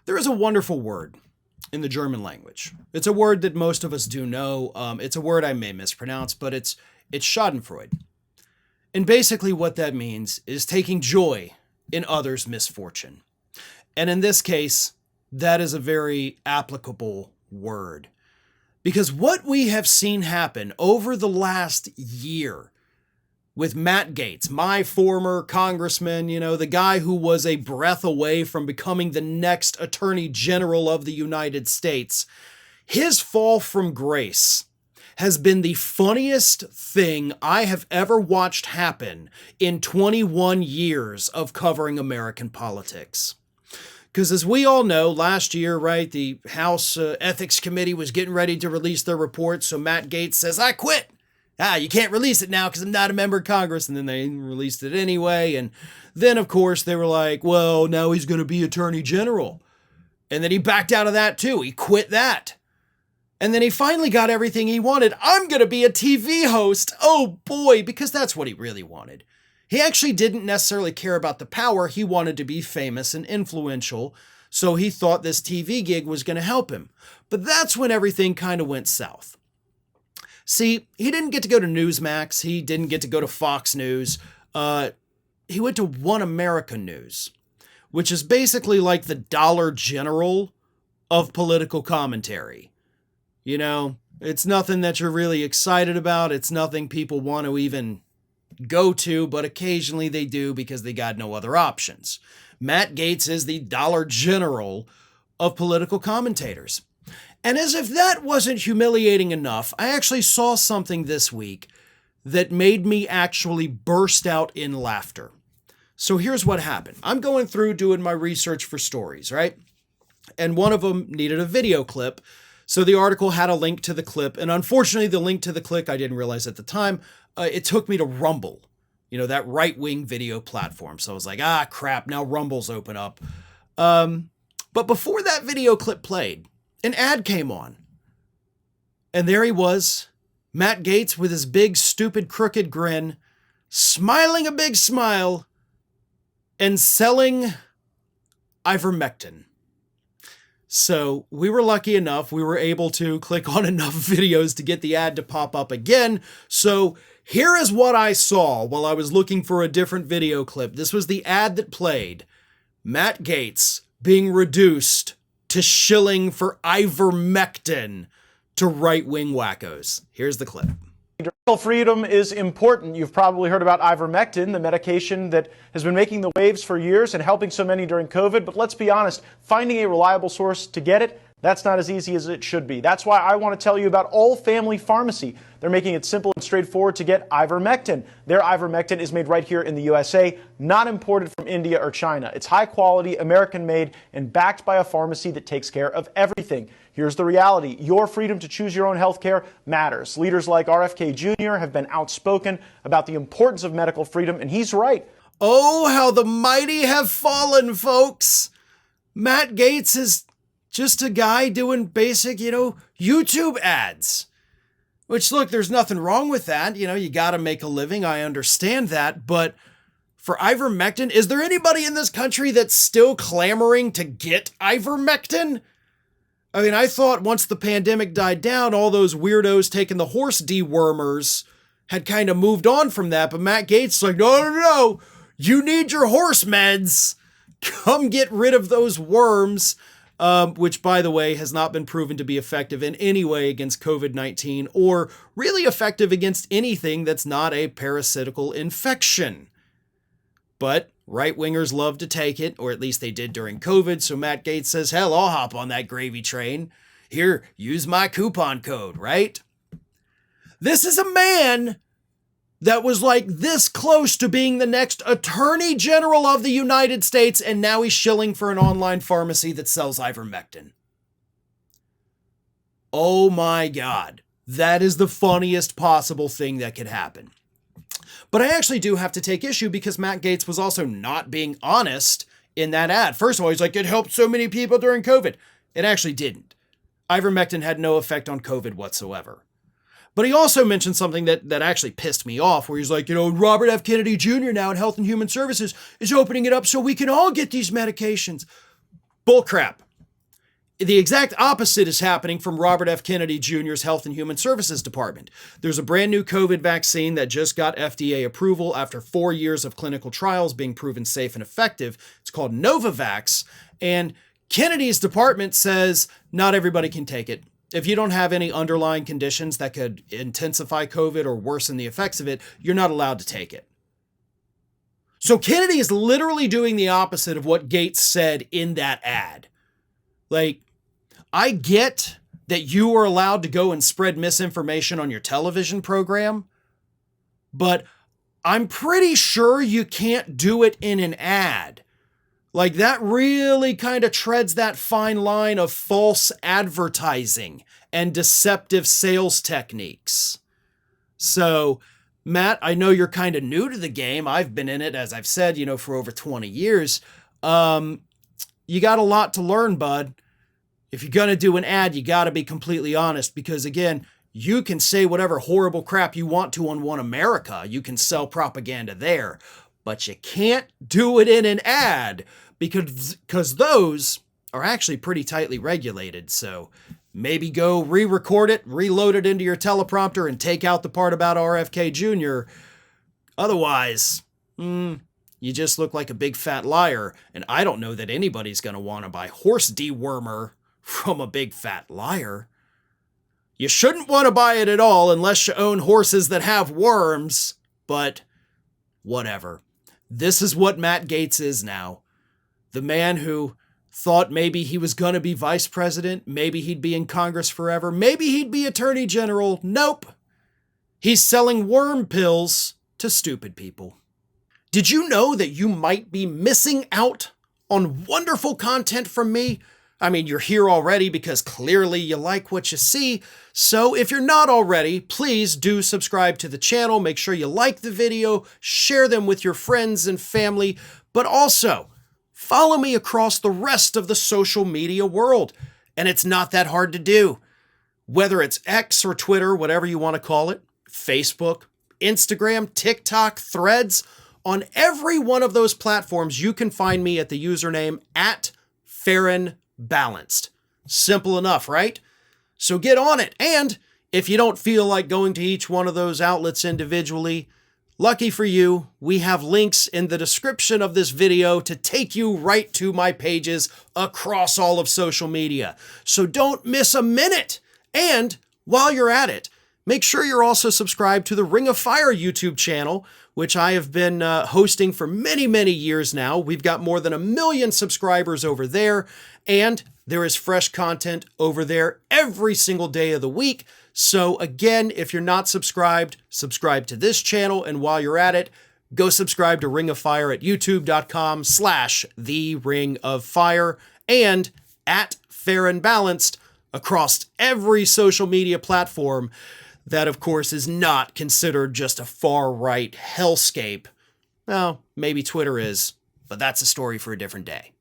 There is a wonderful word in the German language. It's a word that most of us do know. It's a word I may mispronounce, but it's Schadenfreude. And basically what that means is taking joy in others' misfortune. And in this case, that is a very applicable word. Because what we have seen happen over the last year with Matt Gaetz, my former congressman, the guy who was a breath away from becoming the next Attorney General of the United States, his fall from grace has been the funniest thing I have ever watched happen in 21 years of covering American politics. Because as we all know, last year, right, the House Ethics Committee was getting ready to release their report, so Matt Gaetz says, I quit. You can't release it now because I'm not a member of Congress. And then they released it anyway. And then, of course, they were like, well, now he's going to be Attorney General. And then he backed out of that too. He quit that. And then he finally got everything he wanted. I'm going to be a TV host. Oh boy, because that's what he really wanted. He actually didn't necessarily care about the power. He wanted to be famous and influential. So he thought this TV gig was going to help him. But that's when everything kind of went south. See, he didn't get to go to Newsmax. He didn't get to go to Fox News. He went to One America News, which is basically like the Dollar General of political commentary. It's nothing that you're really excited about. It's nothing people want to even go to, but occasionally they do because they got no other options. Matt Gaetz is the Dollar General of political commentators. And as if that wasn't humiliating enough, I actually saw something this week that made me actually burst out in laughter. So here's what happened. I'm going through doing my research for stories, right? And one of them needed a video clip. So the article had a link to the clip. And unfortunately, the link to the clip, I didn't realize at the time, it took me to Rumble, that right-wing video platform. So I was like, crap, now Rumble's open up. But before that video clip played, an ad came on. And there he was, Matt Gaetz with his big, stupid, crooked grin, smiling a big smile, and selling Ivermectin. So we were lucky enough, we were able to click on enough videos to get the ad to pop up again. So here is what I saw while I was looking for a different video clip. This was the ad that played. Matt Gaetz being reduced to shilling for Ivermectin to right-wing wackos. Here's the clip. Medical freedom is important. You've probably heard about Ivermectin, the medication that has been making the waves for years and helping so many during COVID. But let's be honest, finding a reliable source to get it, that's not as easy as it should be. That's why I want to tell you about All Family Pharmacy. They're making it simple and straightforward to get Ivermectin. Their Ivermectin is made right here in the USA, not imported from India or China. It's high quality, American made, and backed by a pharmacy that takes care of everything. Here's the reality. Your freedom to choose your own health care matters. Leaders like RFK Jr. have been outspoken about the importance of medical freedom, and he's right. Oh, how the mighty have fallen, folks. Matt Gaetz is just a guy doing basic, YouTube ads. Which, look, there's nothing wrong with that. You got to make a living. I understand that. But for Ivermectin, is there anybody in this country that's still clamoring to get Ivermectin? I mean, I thought once the pandemic died down, all those weirdos taking the horse dewormers had kind of moved on from that. But Matt Gaetz is like, no. You need your horse meds. Come get rid of those worms. Which, by the way, has not been proven to be effective in any way against COVID-19 or really effective against anything that's not a parasitical infection. But right-wingers love to take it, or at least they did during COVID, so Matt Gaetz says, hell, I'll hop on that gravy train. Here, use my coupon code, right? This is a man that was like this close to being the next Attorney General of the United States, and now he's shilling for an online pharmacy that sells Ivermectin. Oh my God. That is the funniest possible thing that could happen. But I actually do have to take issue because Matt Gaetz was also not being honest in that ad. First of all, he's like, it helped so many people during COVID. It actually didn't. Ivermectin had no effect on COVID whatsoever. But he also mentioned something that actually pissed me off, where he's like, Robert F. Kennedy Jr. now in Health and Human Services is opening it up so we can all get these medications. Bullcrap. The exact opposite is happening from Robert F. Kennedy Jr.'s Health and Human Services Department. There's a brand new COVID vaccine that just got FDA approval after 4 years of clinical trials being proven safe and effective. It's called Novavax. And Kennedy's department says not everybody can take it. If you don't have any underlying conditions that could intensify COVID or worsen the effects of it, you're not allowed to take it. So Kennedy is literally doing the opposite of what Gaetz said in that ad. Like, I get that you are allowed to go and spread misinformation on your television program, but I'm pretty sure you can't do it in an ad. Like, that really kind of treads that fine line of false advertising and deceptive sales techniques. So, Matt, I know you're kind of new to the game. I've been in it, as I've said, for over 20 years. You got a lot to learn, bud. If you're going to do an ad, you got to be completely honest because, again, you can say whatever horrible crap you want to on One America. You can sell propaganda there, but you can't do it in an ad because those are actually pretty tightly regulated. So maybe go re-record it, reload it into your teleprompter, and take out the part about RFK Jr. Otherwise, you just look like a big fat liar, and I don't know that anybody's going to want to buy horse dewormer from a big fat liar. You shouldn't want to buy it at all unless you own horses that have worms, but whatever. This is what Matt Gaetz is now. The man who thought maybe he was going to be vice president, maybe he'd be in Congress forever, maybe he'd be attorney general. Nope. He's selling worm pills to stupid people. Did you know that you might be missing out on wonderful content from me? I mean, you're here already because clearly you like what you see. So if you're not already, please do subscribe to the channel. Make sure you like the video, share them with your friends and family, but also follow me across the rest of the social media world. And it's not that hard to do. Whether it's X or Twitter, whatever you want to call it, Facebook, Instagram, TikTok, Threads, on every one of those platforms, you can find me at the username @FarronBalanced. Simple enough, right? So get on it. And if you don't feel like going to each one of those outlets individually, lucky for you, we have links in the description of this video to take you right to my pages across all of social media. So don't miss a minute. And while you're at it, make sure you're also subscribed to the Ring of Fire YouTube channel, which I have been hosting for many, many years now. We've got more than 1 million subscribers over there, and there is fresh content over there every single day of the week. So again, if you're not subscribed, subscribe to this channel, and while you're at it, go subscribe to Ring of Fire at youtube.com/The Ring of Fire and @FarronBalanced across every social media platform. That, of course, is not considered just a far-right hellscape. Well, maybe Twitter is, but that's a story for a different day.